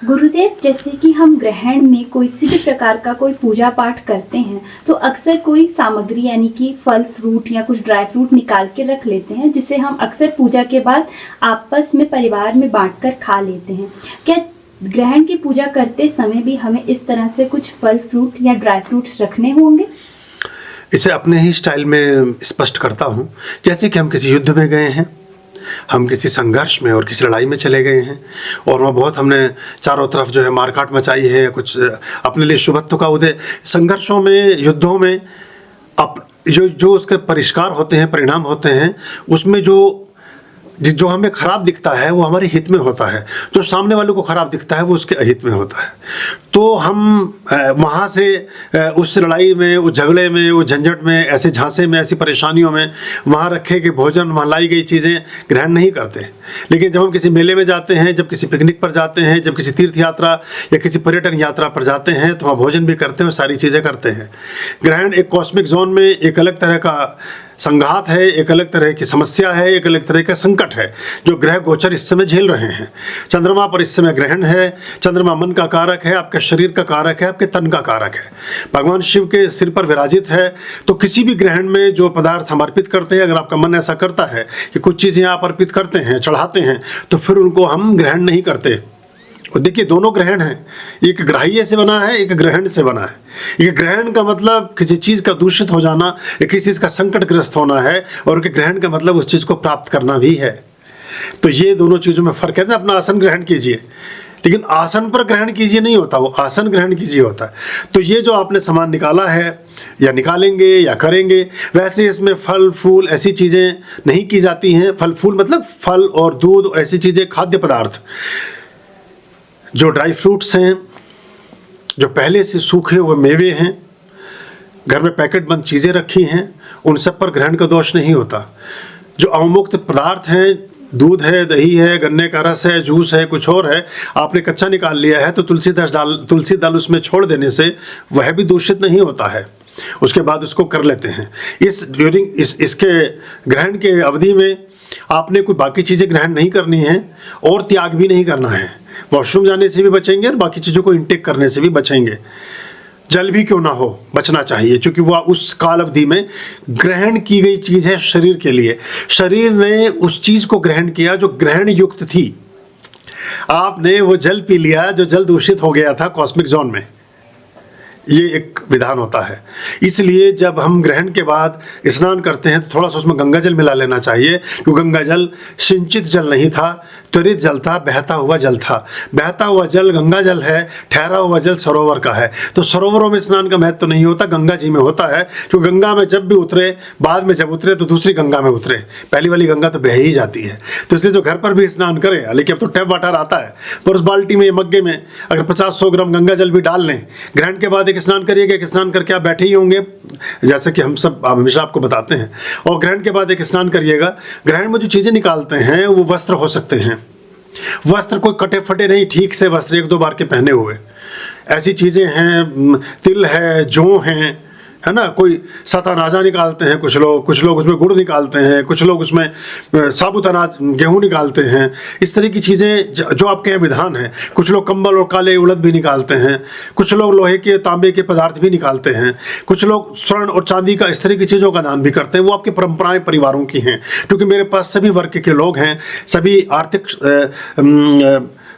गुरुदेव, जैसे कि हम ग्रहण में कोई सी भी प्रकार का कोई पूजा पाठ करते हैं तो अक्सर कोई सामग्री यानी कि फल फ्रूट या कुछ ड्राई फ्रूट निकाल के रख लेते हैं, जिसे हम अक्सर पूजा के बाद आपस में परिवार में बांटकर खा लेते हैं। क्या ग्रहण की पूजा करते समय भी हमें इस तरह से कुछ फल फ्रूट या ड्राई फ्रूट्स रखने होंगे? इसे अपने ही स्टाइल में स्पष्ट करता हूँ। जैसे कि हम किसी युद्ध में गए हैं, हम किसी संघर्ष में और किसी लड़ाई में चले गए हैं और वहाँ बहुत हमने चारों तरफ जो है मारकाट मचाई है, कुछ अपने लिए शुभत्व का उदय। संघर्षों में, युद्धों में जो उसके परिष्कार होते हैं, परिणाम होते हैं, उसमें जो हमें खराब दिखता है वो हमारे हित में होता है, जो सामने वाले को खराब दिखता है वो उसके अहित में होता है। तो हम वहाँ से उस लड़ाई में, उस झगड़े में, उस झंझट में, ऐसे झांसे में, ऐसी परेशानियों में वहाँ रखे गए भोजन, वहाँ लाई गई चीज़ें ग्रहण नहीं करते। लेकिन जब हम किसी मेले में जाते हैं, जब किसी पिकनिक पर जाते हैं, जब किसी तीर्थ यात्रा या किसी पर्यटन यात्रा पर जाते हैं तो वहाँ भोजन भी करते हैं और सारी चीज़ें करते हैं। ग्रहण एक कॉस्मिक जोन में एक अलग तरह का संघात है, एक अलग तरह की समस्या है, एक अलग तरह का संकट है जो ग्रह गोचर इस समय झेल रहे हैं। चंद्रमा पर इस समय ग्रहण है। चंद्रमा मन का कारक है, आपके शरीर का कारक है, आपके तन का कारक है, भगवान शिव के सिर पर विराजित है। तो किसी भी ग्रहण में जो पदार्थ हम अर्पित करते हैं, अगर आपका मन ऐसा करता है कि कुछ चीज़ें आप अर्पित करते हैं, चढ़ाते हैं, तो फिर उनको हम ग्रहण नहीं करते। और देखिए, दोनों ग्रहण हैं, एक ग्राह्य से बना है, एक ग्रहण से बना है। ये ग्रहण का मतलब किसी चीज़ का दूषित हो जाना या किसी चीज़ का संकटग्रस्त होना है, और ग्रहण का मतलब उस चीज़ को प्राप्त करना भी है। तो ये दोनों चीज़ों में फ़र्क है ना। अपना आसन ग्रहण कीजिए, लेकिन आसन पर ग्रहण कीजिए नहीं होता, वो आसन ग्रहण कीजिए होता है। तो ये जो आपने सामान निकाला है या निकालेंगे या करेंगे, वैसे इसमें फल फूल ऐसी चीज़ें नहीं की जाती हैं। फल फूल मतलब फल और दूध और ऐसी चीज़ें, खाद्य पदार्थ, जो ड्राई फ्रूट्स हैं, जो पहले से सूखे हुए मेवे हैं, घर में पैकेट बंद चीज़ें रखी हैं, उन सब पर ग्रहण का दोष नहीं होता। जो अवमुक्त पदार्थ हैं, दूध है, दही है, गन्ने का रस है, जूस है, कुछ और है, आपने कच्चा निकाल लिया है तो तुलसी दल उसमें छोड़ देने से वह भी दूषित नहीं होता है। उसके बाद उसको कर लेते हैं। इसके ग्रहण के अवधि में आपने कोई बाकी चीज़ें ग्रहण नहीं करनी है और त्याग भी नहीं करना है। वॉशरूम जाने से भी बचेंगे और बाकी चीज़ों को इंटेक करने से भी बचेंगे। जल भी क्यों ना हो, बचना चाहिए, क्योंकि वह उस काल अवधि में ग्रहण की गई चीज़ है शरीर के लिए। शरीर ने उस चीज़ को ग्रहण किया जो ग्रहण युक्त थी। आपने वो जल पी लिया जो जल दूषित हो गया था कॉस्मिक जोन में। ये एक विधान होता है। इसलिए जब हम ग्रहण के बाद स्नान करते हैं तो थोड़ा सा उसमें गंगा जल मिला लेना चाहिए, क्योंकि गंगा जल सिंचित जल नहीं था, त्वरित जल था, बहता हुआ जल था। बहता हुआ जल गंगा जल है, ठहरा हुआ जल सरोवर का है। तो सरोवरों में स्नान का महत्व तो नहीं होता, गंगा जी में होता है। क्योंकि गंगा में जब भी उतरे, बाद में जब उतरे तो दूसरी गंगा में उतरे, पहली वाली गंगा तो बह ही जाती है। तो इसलिए जो घर पर भी स्नान करें, लेकिन अब तो टैप वाटर आता है, पर उस बाल्टी में, मग्गे में अगर 50-100 ग्राम गंगा जल भी डाल लें, ग्रहण के बाद एक स्नान करिएगा। एक स्नान करके आप बैठे ही होंगे, जैसे कि हम सब हमेशा आपको बताते हैं, और ग्रहण के बाद एक स्नान करिएगा। ग्रहण में जो चीज़ें निकालते हैं वो वस्त्र हो सकते हैं। वस्त्र कोई कटे फटे नहीं, ठीक से वस्त्र 1-2 बार के पहने हुए ऐसी चीज़ें हैं। तिल है, जौ हैं, है ना। कोई सत अनाजा निकालते हैं कुछ लोग उसमें गुड़ निकालते हैं, कुछ लोग उसमें साबुत अनाज, गेहूँ निकालते हैं। इस तरह की चीज़ें जो आपके यहाँ विधान है। कुछ लोग कंबल और काले उड़द भी निकालते हैं, कुछ लोग लोहे के, तांबे के पदार्थ भी निकालते हैं, कुछ लोग स्वर्ण और चांदी का, इस तरह की चीज़ों का दान भी करते हैं। वो आपकी परंपराएं परिवारों की हैं, क्योंकि मेरे पास सभी वर्ग के लोग हैं, सभी आर्थिक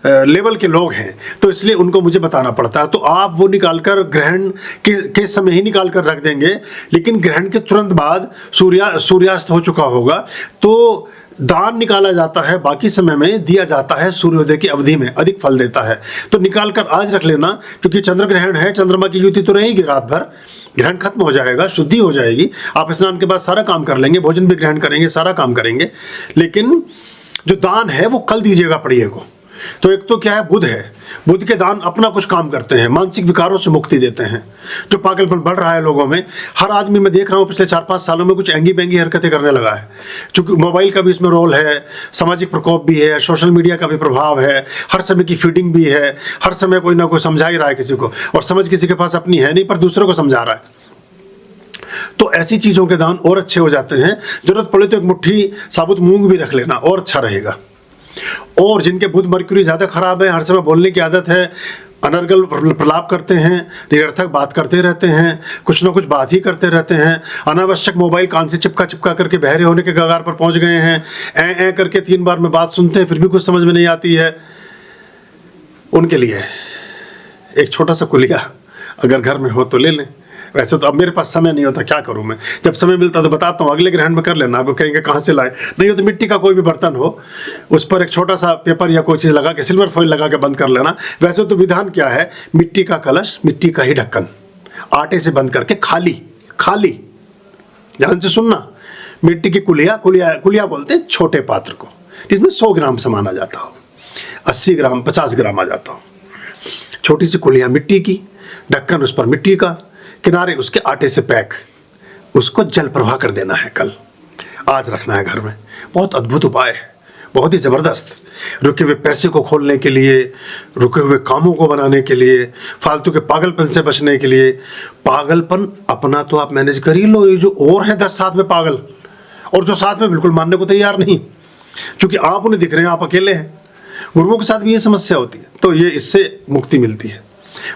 लेवल के लोग हैं, तो इसलिए उनको मुझे बताना पड़ता है। तो आप वो निकालकर ग्रहण के समय ही निकाल कर रख देंगे, लेकिन ग्रहण के तुरंत बाद सूर्यास्त हो चुका होगा तो दान निकाला जाता है। बाकी समय में दिया जाता है, सूर्योदय की अवधि में अधिक फल देता है। तो निकाल कर आज रख लेना, क्योंकि चंद्र ग्रहण है, चंद्रमा की युति तो रहेगी रात भर, ग्रहण खत्म हो जाएगा, शुद्धि हो जाएगी, आप स्नान के बाद सारा काम कर लेंगे, भोजन भी ग्रहण करेंगे, सारा काम करेंगे। लेकिन जो दान है वो कल दीजिएगा पड़िए को। तो एक तो क्या है, बुध है, बुध के दान अपना कुछ काम करते हैं, मानसिक विकारों से मुक्ति देते हैं। जो पागलपन बढ़ रहा है लोगों में, हर आदमी मैं देख रहा हूँ पिछले 4-5 सालों में कुछ एंगी बेंगी हरकतें करने लगा है। क्योंकि मोबाइल का भी इसमें रोल है, सामाजिक प्रकोप भी है, सोशल मीडिया का भी प्रभाव है, हर समय की फीडिंग भी है, हर समय कोई ना कोई समझा ही रहा है किसी को, और समझ किसी के पास अपनी है नहीं, पर दूसरों को समझा रहा है। तो ऐसी चीज़ों के दान और अच्छे हो जाते हैं। जरूरत पड़े तो एक मुट्ठी साबुत मूंग भी रख लेना, और अच्छा रहेगा। और जिनके बुध मरक्यूरी ज़्यादा खराब है, हर समय बोलने की आदत है, अनर्गल प्रलाप करते हैं, निरर्थक बात करते रहते हैं, कुछ ना कुछ बात ही करते रहते हैं, अनावश्यक मोबाइल कान से चिपका चिपका करके बहरे होने के कगार पर पहुंच गए हैं, ऐ करके 3 बार में बात सुनते हैं फिर भी कुछ समझ में नहीं आती है, उनके लिए एक छोटा सा कुलिया अगर घर में हो तो ले लें। वैसे तो अब मेरे पास समय नहीं होता, क्या करूं मैं, जब समय मिलता तो बताता हूँ, अगले ग्रहण में कर लेना। आपको कहेंगे कहाँ से लाए, नहीं हो तो मिट्टी का कोई भी बर्तन हो, उस पर एक छोटा सा पेपर या कोई चीज़ लगा के, सिल्वर फॉइल लगा के बंद कर लेना। वैसे तो विधान क्या है, मिट्टी का कलश, मिट्टी का ही ढक्कन, आटे से बंद करके खाली खाली, ध्यान से सुनना, मिट्टी की कुलिया, कुलिया बोलते हैं छोटे पात्र को, जिसमें 100 ग्राम सामान आ जाता हो, 80 ग्राम 50 ग्राम आ जाता हो, छोटी सी कुलिया मिट्टी की, ढक्कन उस पर मिट्टी का, किनारे उसके आटे से पैक, उसको जल प्रवाह कर देना है, कल आज रखना है घर में। बहुत अद्भुत उपाय है, बहुत ही ज़बरदस्त, रुके हुए पैसे को खोलने के लिए, रुके हुए कामों को बनाने के लिए, फालतू के पागलपन से बचने के लिए। पागलपन अपना तो आप मैनेज कर ही लो, ये जो और है 10 साथ में पागल, और जो साथ में बिल्कुल मानने को तैयार नहीं, क्योंकि आप उन्हें दिख रहे हैं, आप अकेले हैं। गुरुओं के साथ भी ये समस्या होती है, तो ये इससे मुक्ति मिलती है।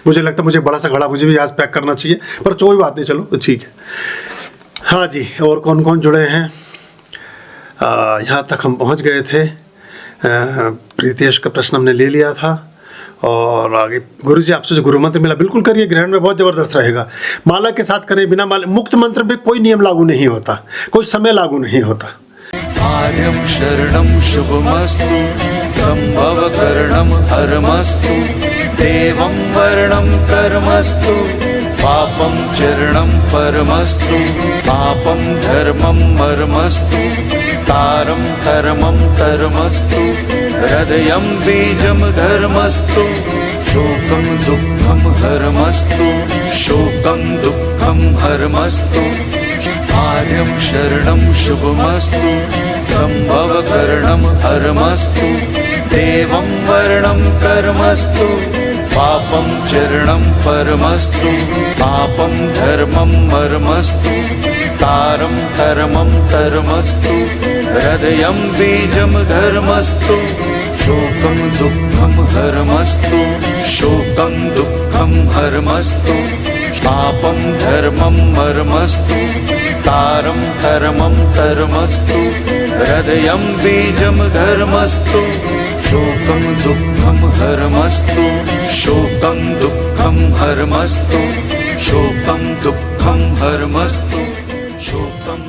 मुझे लगता है मुझे बड़ा सा घड़ा मुझे भी आज पैक करना चाहिए, पर कोई बात नहीं, चलो तो ठीक है। हाँ जी, और कौन कौन जुड़े हैं, यहाँ तक हम पहुँच गए थे। प्रीतेश का प्रश्न हमने ले लिया था, और आगे गुरु जी आपसे जो गुरु मंत्र मिला बिल्कुल करिए, ग्रहण में बहुत ज़बरदस्त रहेगा। माला के साथ करें, बिना माला, मुक्त मंत्र में कोई नियम लागू नहीं होता, कोई समय लागू नहीं होता। आर्यं शरणं शुभमस्तु, संभवकरणं हरमस्तु, देवं वर्णं कर्मस्तु, पापं चरणं परमस्तु, पापं धर्मं मर्मस्तु, तारं धर्मं धर्मस्तु, हृदयं बीजं धर्मस्तु, शोकं दुःखं हरमस्तु, शोकं दुःखं हरमस्तु। आर्यं शरणं शुभमस्तु, संभवकरणं हरमस्तु, देवं वर्णं कर्मस्तु, पापं चरणं परमस्तु, पापं धर्मं मर्मस्तु, तारं धर्मं धर्मस्तु, हृदयं बीजं धर्मस्तु, शोकं दुःखं हरमस्तु, शोकं दुःखं हरमस्तु, पापं धर्मं मर्मस्तु, तारं धर्मं धर्मस्तु, हृदयं बीजं धर्मस्तु, शोकं दुःखं हरमस्तु, शोकं दुःखं हरमस्तु, शोकं दुःखं हरमस्तु, शोकं